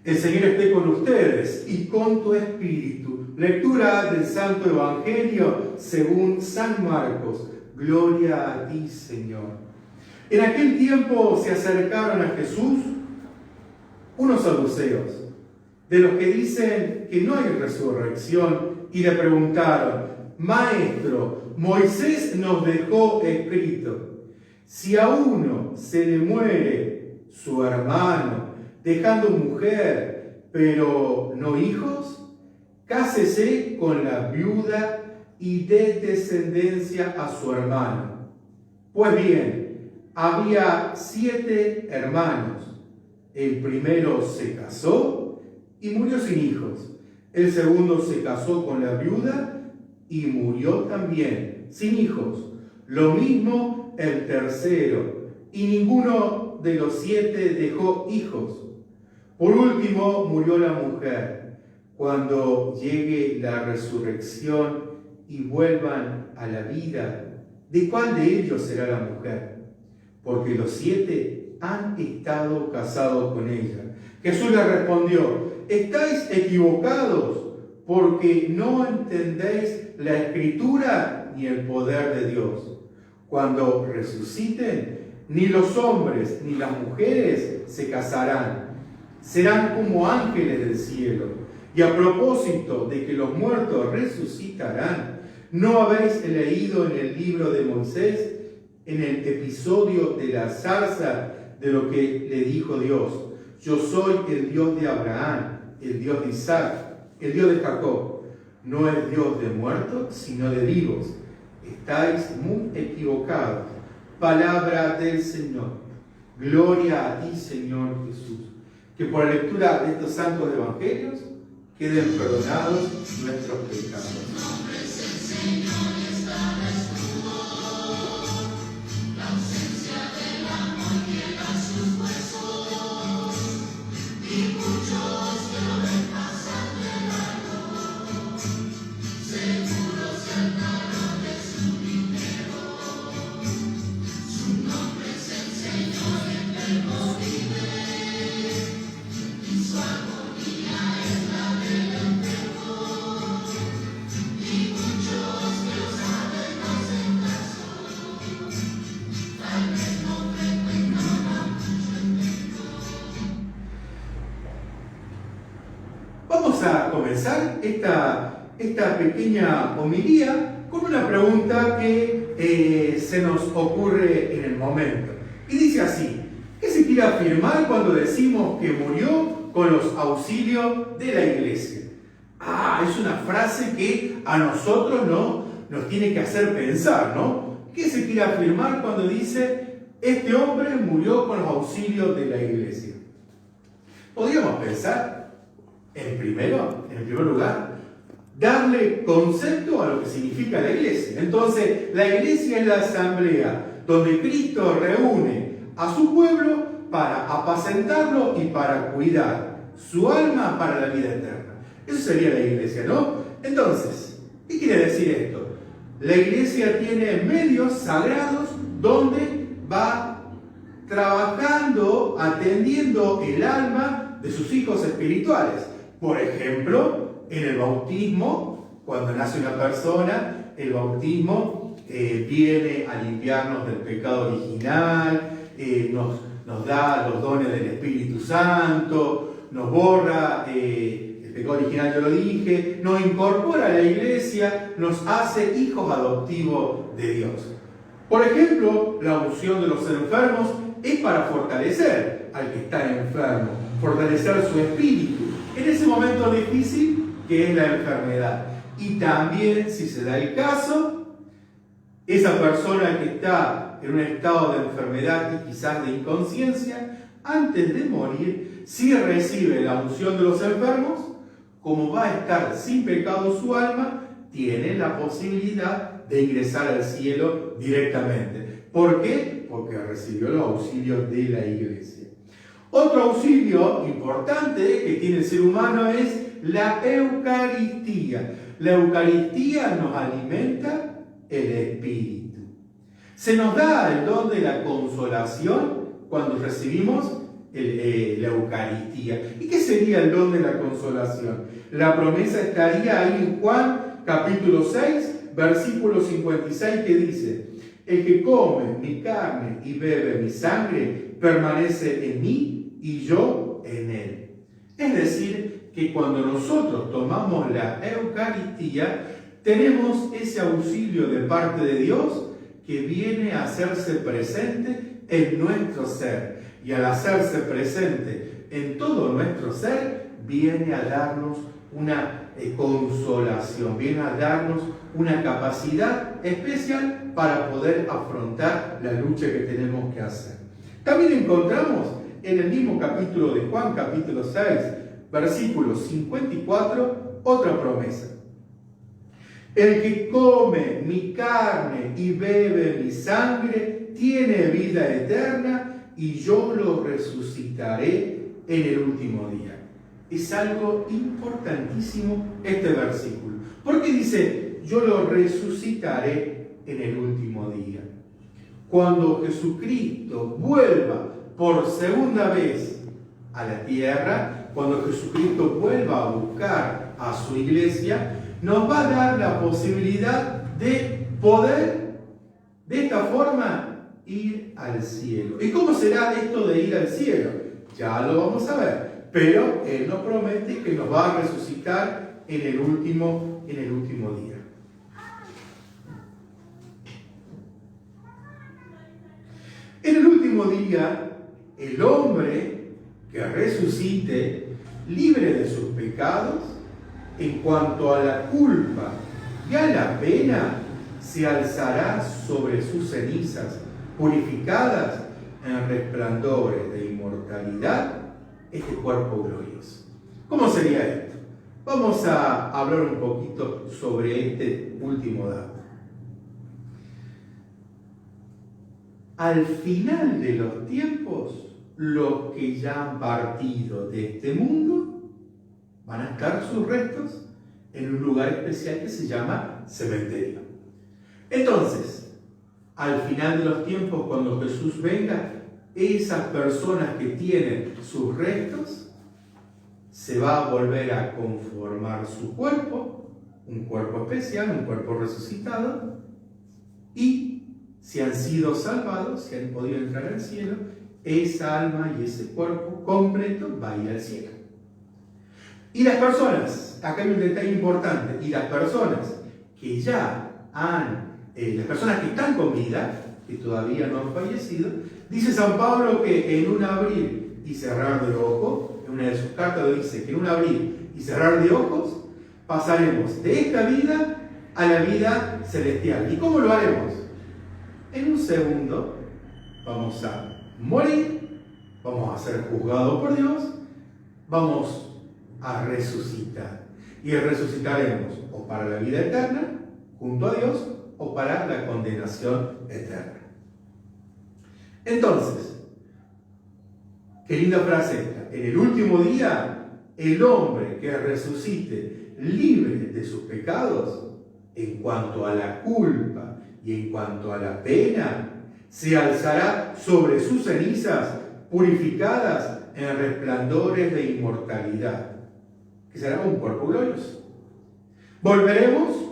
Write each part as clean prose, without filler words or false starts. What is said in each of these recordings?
El Señor esté con ustedes y con tu espíritu. Lectura del Santo Evangelio según San Marcos. Gloria a ti, Señor. En aquel tiempo se acercaron a Jesús unos saduceos, de los que dicen que no hay resurrección, y le preguntaron: Maestro, Moisés nos dejó escrito, si a uno se le muere su hermano, dejando mujer, pero no hijos, cásese con la viuda y dé descendencia a su hermano. Pues bien, había 7 hermanos. El primero se casó y murió sin hijos. El segundo se casó con la viuda y murió también sin hijos. Lo mismo el tercero, y ninguno de los 7 dejó hijos. Por último murió la mujer. Cuando llegue la resurrección y vuelvan a la vida, ¿de cuál de ellos será la mujer? Porque los 7 han estado casados con ella. Jesús le respondió: estáis equivocados, porque no entendéis la Escritura ni el poder de Dios. Cuando resuciten, ni los hombres ni las mujeres se casarán. Serán como ángeles del cielo. Y a propósito de que los muertos resucitarán, ¿no habéis leído en el libro de Moisés, en el episodio de la zarza, de lo que le dijo Dios? Yo soy el Dios de Abraham, el Dios de Isaac, el Dios de Jacob. No es Dios de muertos, sino de vivos. Estáis muy equivocados. Palabra del Señor. Gloria a ti, Señor Jesús. Que por la lectura de estos santos evangelios queden perdonados nuestros pecados. Vamos a comenzar esta pequeña homilía con una pregunta que se nos ocurre en el momento. Y dice así: ¿qué se quiere afirmar cuando decimos que murió con los auxilios de la iglesia? Es una frase que a nosotros nos tiene que hacer pensar, ¿no? ¿Qué se quiere afirmar cuando dice este hombre murió con los auxilios de la iglesia? Podríamos pensar, en primer lugar, darle concepto a lo que significa la iglesia. Entonces, la iglesia es la asamblea donde Cristo reúne a su pueblo para apacentarlo y para cuidar su alma para la vida eterna. Eso sería la iglesia, ¿no? Entonces, ¿qué quiere decir esto? La iglesia tiene medios sagrados donde va trabajando, atendiendo el alma de sus hijos espirituales. Por ejemplo, en el bautismo, cuando nace una persona, el bautismo viene a limpiarnos del pecado original, nos da los dones del Espíritu Santo, nos borra el pecado original, yo lo dije, nos incorpora a la iglesia, nos hace hijos adoptivos de Dios. Por ejemplo, la unción de los enfermos es para fortalecer al que está enfermo, fortalecer su espíritu en ese momento difícil que es la enfermedad. Y también, si se da el caso, esa persona que está en un estado de enfermedad y quizás de inconsciencia, antes de morir, si recibe la unción de los enfermos, como va a estar sin pecado su alma, tiene la posibilidad de ingresar al cielo directamente. ¿Por qué? Porque recibió los auxilios de la iglesia. Otro auxilio importante que tiene el ser humano es la Eucaristía. La Eucaristía nos alimenta el espíritu. Se nos da el don de la consolación cuando recibimos la Eucaristía. ¿Y qué sería el don de la consolación? La promesa estaría ahí en Juan capítulo 6, versículo 56, que dice: el que come mi carne y bebe mi sangre permanece en mí y yo en él. Es decir, que cuando nosotros tomamos la Eucaristía, tenemos ese auxilio de parte de Dios que viene a hacerse presente en nuestro ser. Y al hacerse presente en todo nuestro ser, viene a darnos una consolación, viene a darnos una capacidad especial para poder afrontar la lucha que tenemos que hacer. También encontramos en el mismo capítulo de Juan, capítulo 6, versículo 54, otra promesa. El que come mi carne y bebe mi sangre tiene vida eterna y yo lo resucitaré en el último día. Es algo importantísimo este versículo. Porque dice, yo lo resucitaré en el último día. Cuando Jesucristo vuelva por segunda vez a la tierra, cuando Jesucristo vuelva a buscar a su iglesia, nos va a dar la posibilidad de poder, de esta forma, ir al cielo. ¿Y cómo será esto de ir al cielo? Ya lo vamos a ver. Pero Él nos promete que nos va a resucitar en el último día. En el último día, el hombre que resucite, libre de sus pecados, en cuanto a la culpa y a la pena, se alzará sobre sus cenizas, purificadas en resplandores de inmortalidad, este cuerpo glorioso. ¿Cómo sería esto? Vamos a hablar un poquito sobre este último dato. Al final de los tiempos, los que ya han partido de este mundo van a estar sus restos en un lugar especial que se llama cementerio. Entonces, al final de los tiempos, cuando Jesús venga, esas personas que tienen sus restos, se va a volver a conformar su cuerpo, un cuerpo especial, un cuerpo resucitado, y si han sido salvados, si han podido entrar al cielo, esa alma y ese cuerpo completo va a ir al cielo. Y las personas, acá hay un detalle importante, y las personas que ya las personas que están con vida, que todavía no han fallecido, dice San Pablo que en un abrir y cerrar de ojos, en una de sus cartas dice que en un abrir y cerrar de ojos, pasaremos de esta vida a la vida celestial. ¿Y cómo lo haremos? En un segundo vamos a morir, vamos a ser juzgados por Dios, vamos a resucitar. Y resucitaremos o para la vida eterna, junto a Dios, o para la condenación eterna. Entonces, qué linda frase esta. En el último día, el hombre que resucite libre de sus pecados, en cuanto a la culpa y en cuanto a la pena, se alzará sobre sus cenizas purificadas en resplandores de inmortalidad, que será un cuerpo glorioso. Volveremos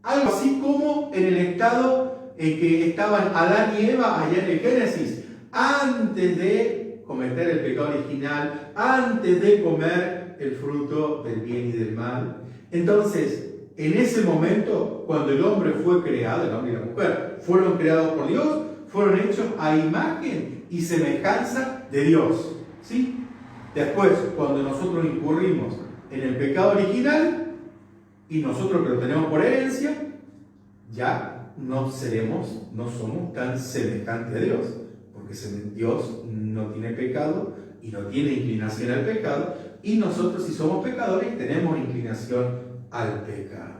algo así como en el estado en que estaban Adán y Eva allá en el Génesis, antes de cometer el pecado original, antes de comer el fruto del bien y del mal. Entonces, en ese momento, cuando el hombre fue creado, el hombre y la mujer fueron creados por Dios, fueron hechos a imagen y semejanza de Dios, ¿sí? Después, cuando nosotros incurrimos en el pecado original, y nosotros que lo tenemos por herencia, ya no somos tan semejantes a Dios, porque Dios no tiene pecado y no tiene inclinación al pecado, y nosotros, si somos pecadores, tenemos inclinación al pecado.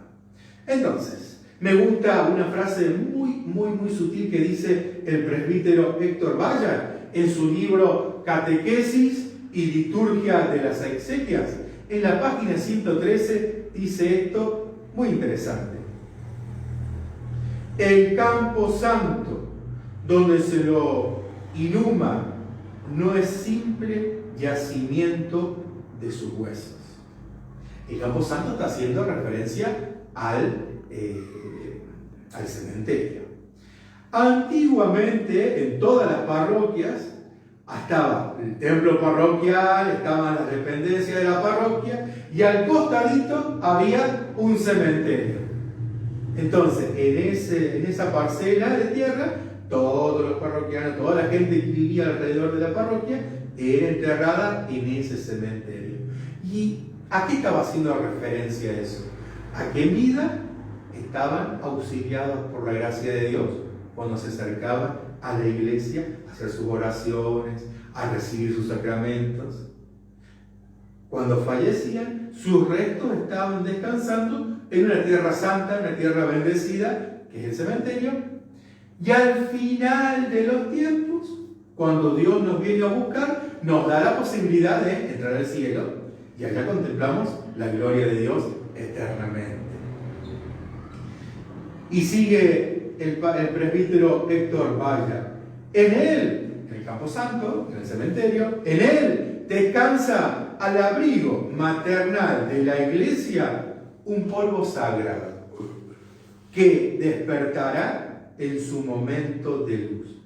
Entonces, me gusta una frase muy sutil que dice el presbítero Héctor Valla en su libro Catequesis y Liturgia de las Exequias. En la página 113 dice esto muy interesante. El campo santo, donde se lo inhuma no es simple yacimiento de sus huesos. El camposanto está haciendo referencia al cementerio. Antiguamente, en todas las parroquias, estaba el templo parroquial, estaban las dependencias de la parroquia, y al costadito había un cementerio. Entonces, en esa parcela de tierra, todos los parroquianos, toda la gente que vivía alrededor de la parroquia, era enterrada en ese cementerio. ¿Y a qué estaba haciendo referencia eso? A que en vida estaban auxiliados por la gracia de Dios cuando se acercaban a la iglesia a hacer sus oraciones, a recibir sus sacramentos. Cuando fallecían, sus restos estaban descansando en una tierra santa, una tierra bendecida, que es el cementerio. Y al final de los tiempos, cuando Dios nos viene a buscar, nos da la posibilidad de entrar al cielo y allá contemplamos la gloria de Dios eternamente. Y sigue el presbítero Héctor Valla. En él, en el camposanto, en el cementerio, en él descansa al abrigo maternal de la iglesia un polvo sagrado que despertará en su momento de luz.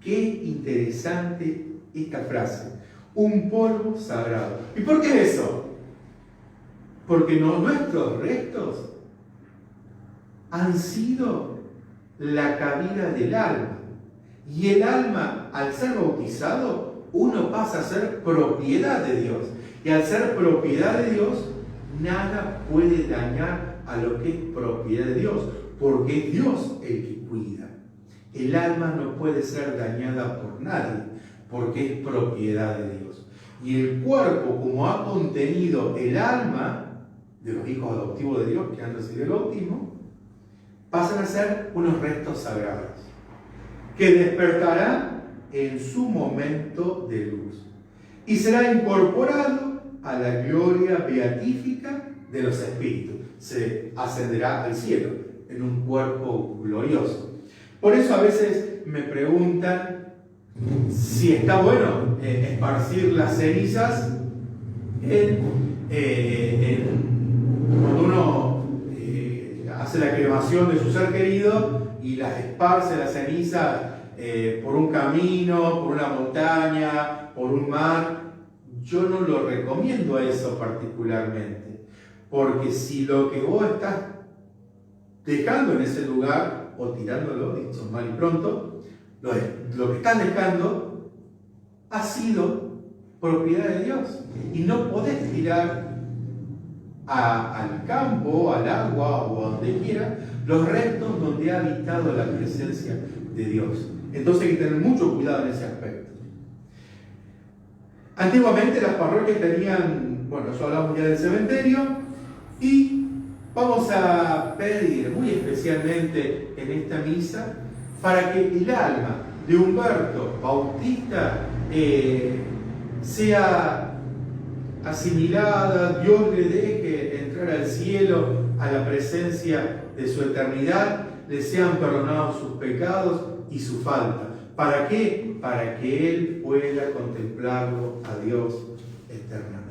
Qué interesante esta frase. Un polvo sagrado. ¿Y por qué eso? Porque nuestros restos han sido la cabida del alma. Y el alma, al ser bautizado, uno pasa a ser propiedad de Dios. Y al ser propiedad de Dios, nada puede dañar a lo que es propiedad de Dios, porque es Dios el que cuida. El alma no puede ser dañada por nadie, porque es propiedad de Dios. Y el cuerpo, como ha contenido el alma de los hijos adoptivos de Dios que han recibido el bautismo, pasan a ser unos restos sagrados, que despertarán en su momento de luz y será incorporado a la gloria beatífica de los espíritus. Se ascenderá al cielo en un cuerpo glorioso. Por eso a veces me preguntan si está bueno esparcir las cenizas cuando uno hace la cremación de su ser querido y las esparce las cenizas por un camino, por una montaña, por un mar. Yo no lo recomiendo eso particularmente, porque si lo que vos estás dejando en ese lugar, o tirándolo, dicho mal y pronto, lo que estás dejando ha sido propiedad de Dios. Y no podés tirar al campo, al agua o a donde quiera los restos donde ha habitado la presencia de Dios. Entonces hay que tener mucho cuidado en ese aspecto. Antiguamente las parroquias tenían, bueno, eso hablamos ya del cementerio, y vamos a pedir muy especialmente en esta misa para que el alma de Humberto Bautista sea asimilada, Dios le deje entrar al cielo, a la presencia de su eternidad, le sean perdonados sus pecados y su falta. ¿Para qué? Para que él pueda contemplarlo a Dios eternamente.